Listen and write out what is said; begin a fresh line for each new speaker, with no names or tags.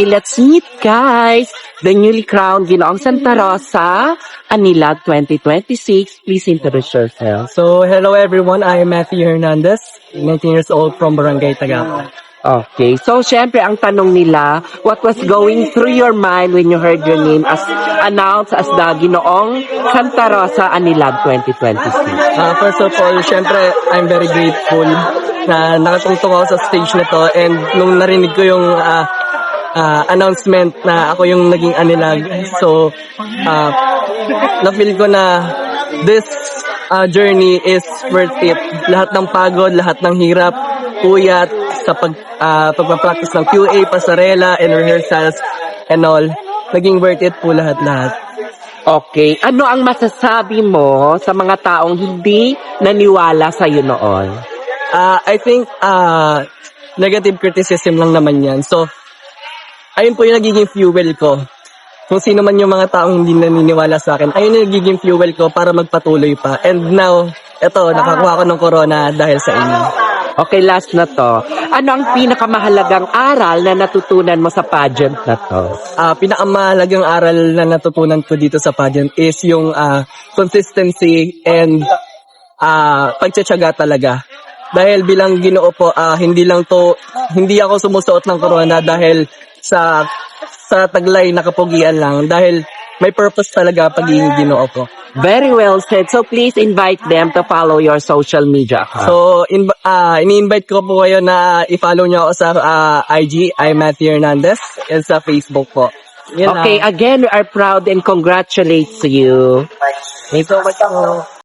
let's meet, guys. The newly crowned Ginoong Santa Rosa, Anilag 2026. Please introduce yourself.
So, hello everyone. I am Matthew Hernandez, 19 years old from Barangay Tagapa.
Okay, so syempre ang tanong nila, what was going through your mind when you heard your name as announced as the Ginoong Santa Rosa Anilag 2026?
First of all, syempre, I'm very grateful na nakatungtong ako sa stage na to, and nung narinig ko yung announcement na ako yung naging anilag, so na-feel ko na this journey is worth it. Lahat ng pagod, lahat ng hirap, puyat sa pagpa-practice ng QA, pasarela, and rehearsals and all, naging worth it po lahat-lahat.
Okay, ano ang masasabi mo sa mga taong hindi naniwala sa iyo noon?
I think negative criticism lang naman yan. So, ayun po yung nagiging fuel ko. Kung sino man yung mga taong hindi naniniwala sa akin, ayun yung nagiging fuel ko para magpatuloy pa. And now, eto, nakakuha ko ng corona dahil sa inyo.
Okay, last na to. Ano ang pinakamahalagang aral na natutunan mo sa pageant na to?
Pinakamahalagang aral na natutunan ko dito sa pageant is yung consistency and pagtsatsaga talaga. Dahil bilang Ginoo po, hindi ako sumusuot ng corona dahil sa taglay na kapugian lang, dahil may purpose talaga pagiging Ginoo po.
Very well said. So please invite them to follow your social media account.
So, ini-invite ko po kayo na i-follow nyo ako sa IG, I'm Matthew Hernandez, and sa Facebook po. Yan
Okay, again, we are proud and congratulate to you.
Thank you so much po.